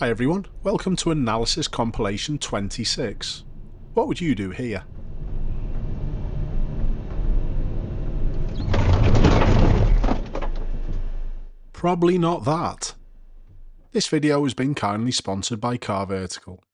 Hi everyone, welcome to Analysis Compilation 26. What would you do here? Probably not that. This video has been kindly sponsored by Car Vertical.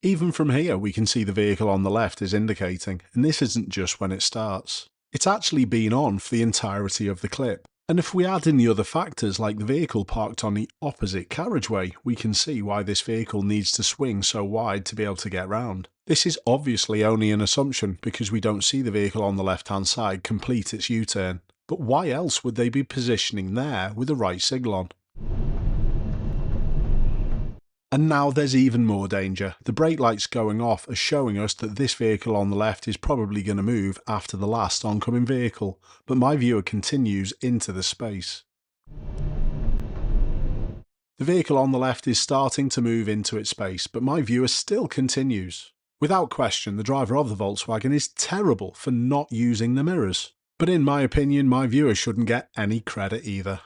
Even from here we can see the vehicle on the left is indicating, and this isn't just when it starts. It's actually been on for the entirety of the clip. And if we add in the other factors like the vehicle parked on the opposite carriageway, we can see why this vehicle needs to swing so wide to be able to get round. This is obviously only an assumption because we don't see the vehicle on the left hand side complete its U-turn. But why else would they be positioning there with the right signal on? And now there's even more danger. The brake lights going off are showing us that this vehicle on the left is probably going to move after the last oncoming vehicle, but my viewer continues into the space. The vehicle on the left is starting to move into its space, but my viewer still continues. Without question, the driver of the Volkswagen is terrible for not using the mirrors. But in my opinion, my viewer shouldn't get any credit either.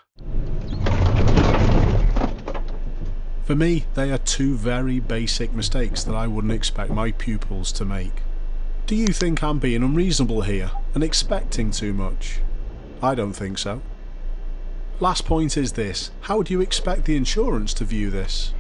For me, they are two very basic mistakes that I wouldn't expect my pupils to make. Do you think I'm being unreasonable here and expecting too much? I don't think so. Last point is this: how would you expect the insurance to view this?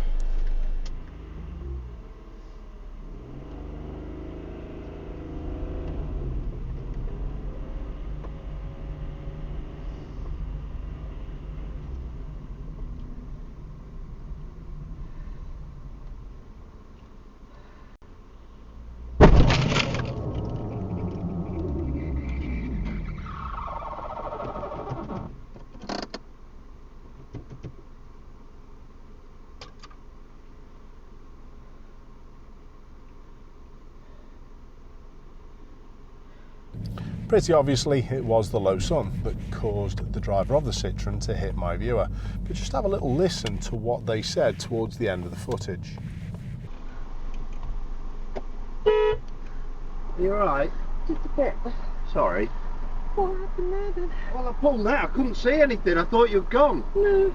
Pretty obviously it was the low sun that caused the driver of the Citroen to hit my viewer, but just have a little listen to what they said towards the end of the footage. You alright? Just a bit. Sorry. What happened there then? Well, I pulled out, I couldn't see anything, I thought you'd gone. No.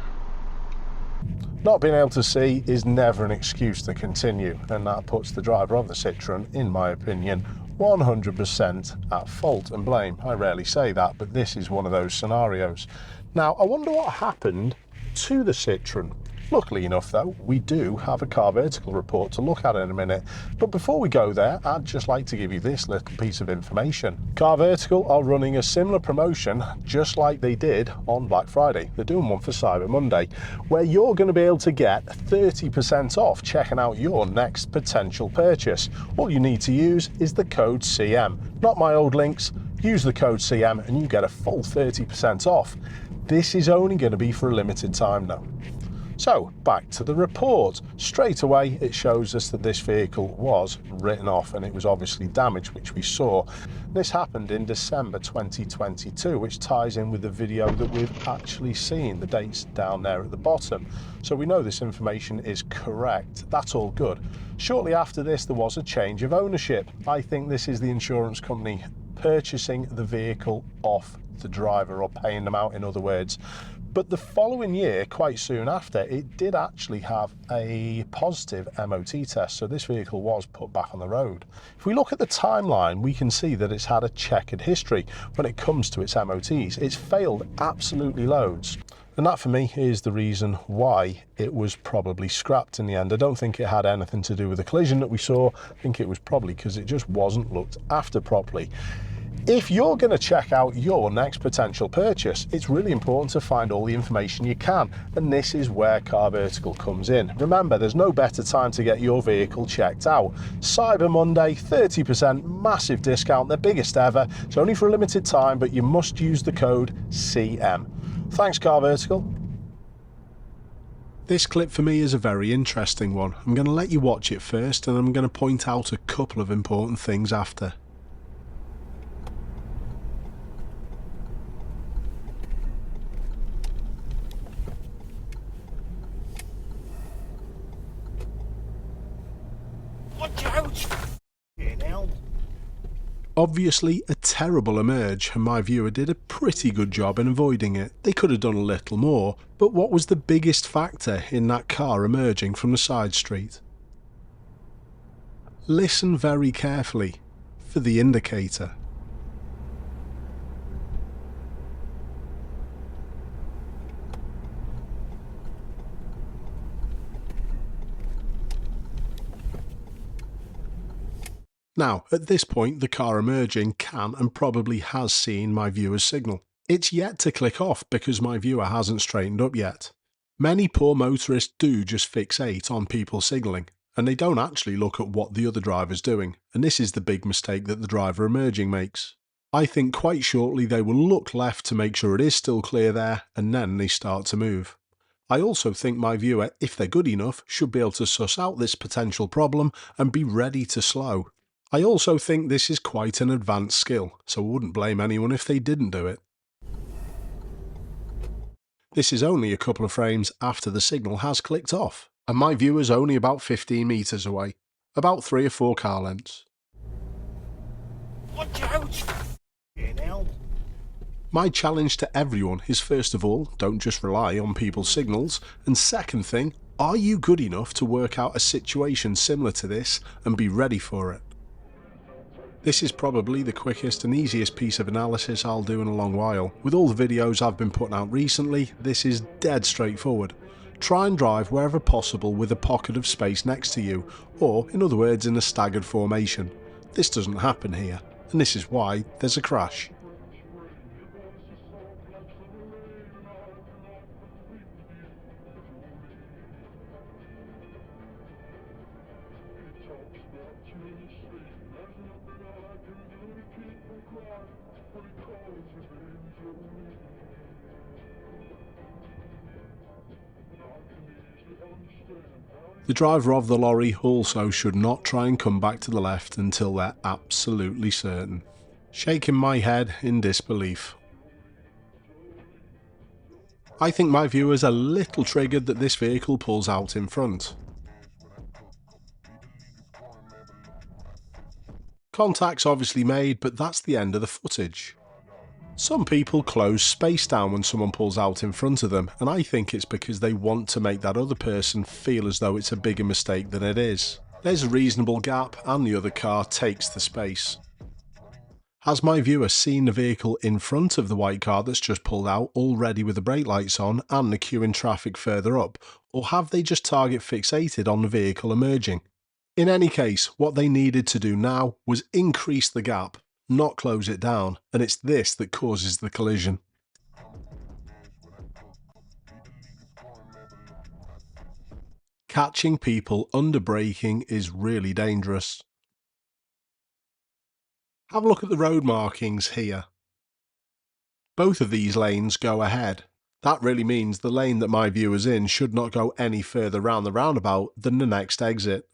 Not being able to see is never an excuse to continue, and that puts the driver of the Citroen, in my opinion, 100% at fault and blame. I rarely say that, but this is one of those scenarios. Now, I wonder what happened to the Citroen. Luckily enough though, we do have a Car Vertical report to look at in a minute. But before we go there, I'd just like to give you this little piece of information. Car Vertical are running a similar promotion just like they did on Black Friday. They're doing one for Cyber Monday, where you're going to be able to get 30% off checking out your next potential purchase. All you need to use is the code CM. Not my old links, use the code CM and you get a full 30% off. This is only going to be for a limited time though. So back to the report. Straight away it shows us that this vehicle was written off and it was obviously damaged, which we saw. This happened in December 2022, which ties in with the video that we've actually seen. The date's down there at the bottom. So we know this information is correct. That's all good. Shortly after this there was a change of ownership. I think this is the insurance company purchasing the vehicle off the driver, or paying them out in other words. But the following year, quite soon after, it did actually have a positive MOT test, so this vehicle was put back on the road. If we look at the timeline, we can see that it's had a checkered history when it comes to its MOTs. It's failed absolutely loads. And that for me is the reason why it was probably scrapped in the end. I don't think it had anything to do with the collision that we saw. I think it was probably because it just wasn't looked after properly. If you're going to check out your next potential purchase, it's really important to find all the information you can, and this is where Car Vertical comes in. Remember, there's no better time to get your vehicle checked out. Cyber Monday, 30%, massive discount, the biggest ever. It's only for a limited time, but you must use the code CM. Thanks, Car Vertical. This clip for me is a very interesting one. I'm going to let you watch it first, and I'm going to point out a couple of important things after. Watch out! Get hell. Obviously a terrible emerge, and my viewer did a pretty good job in avoiding it. They could have done a little more, but what was the biggest factor in that car emerging from the side street? Listen very carefully for the indicator. Now, at this point, the car emerging can and probably has seen my viewer's signal. It's yet to click off because my viewer hasn't straightened up yet. Many poor motorists do just fixate on people signalling, and they don't actually look at what the other driver's doing, and this is the big mistake that the driver emerging makes. I think quite shortly they will look left to make sure it is still clear there, and then they start to move. I also think my viewer, if they're good enough, should be able to suss out this potential problem and be ready to slow. I also think this is quite an advanced skill, so I wouldn't blame anyone if they didn't do it. This is only a couple of frames after the signal has clicked off, and my viewer's only about 15 metres away, about 3 or 4 car lengths. Watch out! Get hell. My challenge to everyone is, first of all, don't just rely on people's signals, and second thing, are you good enough to work out a situation similar to this and be ready for it? This is probably the quickest and easiest piece of analysis I'll do in a long while. With all the videos I've been putting out recently, this is dead straightforward. Try and drive wherever possible with a pocket of space next to you, or in other words in a staggered formation. This doesn't happen here, and this is why there's a crash. The driver of the lorry also should not try and come back to the left until they're absolutely certain. Shaking my head in disbelief. I think my viewer's a little triggered that this vehicle pulls out in front. Contact's obviously made, but that's the end of the footage. Some people close space down when someone pulls out in front of them, and I think it's because they want to make that other person feel as though it's a bigger mistake than it is. There's a reasonable gap and the other car takes the space. Has my viewer seen the vehicle in front of the white car that's just pulled out already with the brake lights on and the queue in traffic further up, or have they just target fixated on the vehicle emerging? In any case, what they needed to do now was increase the gap, not close it down, and it's this that causes the collision. Catching people under braking is really dangerous. Have a look at the road markings here. Both of these lanes go ahead. That really means the lane that my viewer's in should not go any further round the roundabout than the next exit.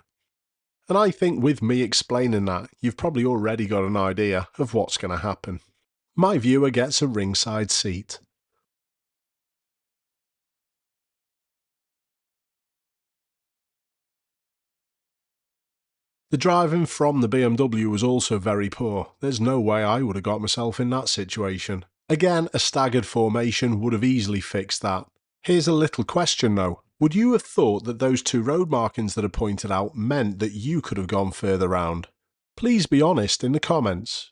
And I think with me explaining that, you've probably already got an idea of what's going to happen. My viewer gets a ringside seat. The driving from the BMW was also very poor. There's no way I would have got myself in that situation. Again, a staggered formation would have easily fixed that. Here's a little question though. Would you have thought that those two road markings that are pointed out meant that you could have gone further round? Please be honest in the comments.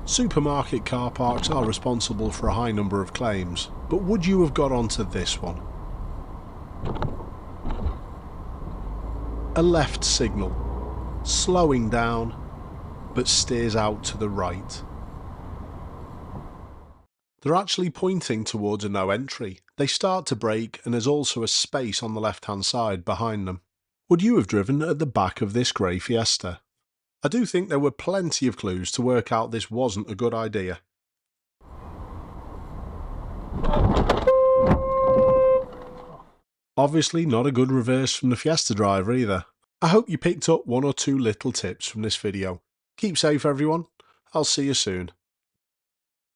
Supermarket car parks are responsible for a high number of claims, but would you have got onto this one? A left signal, slowing down, but steers out to the right. They're actually pointing towards a no entry. They start to brake and there's also a space on the left hand side behind them. Would you have driven at the back of this grey Fiesta? I do think there were plenty of clues to work out this wasn't a good idea. Obviously not a good reverse from the Fiesta driver either. I hope you picked up one or two little tips from this video. Keep safe everyone, I'll see you soon.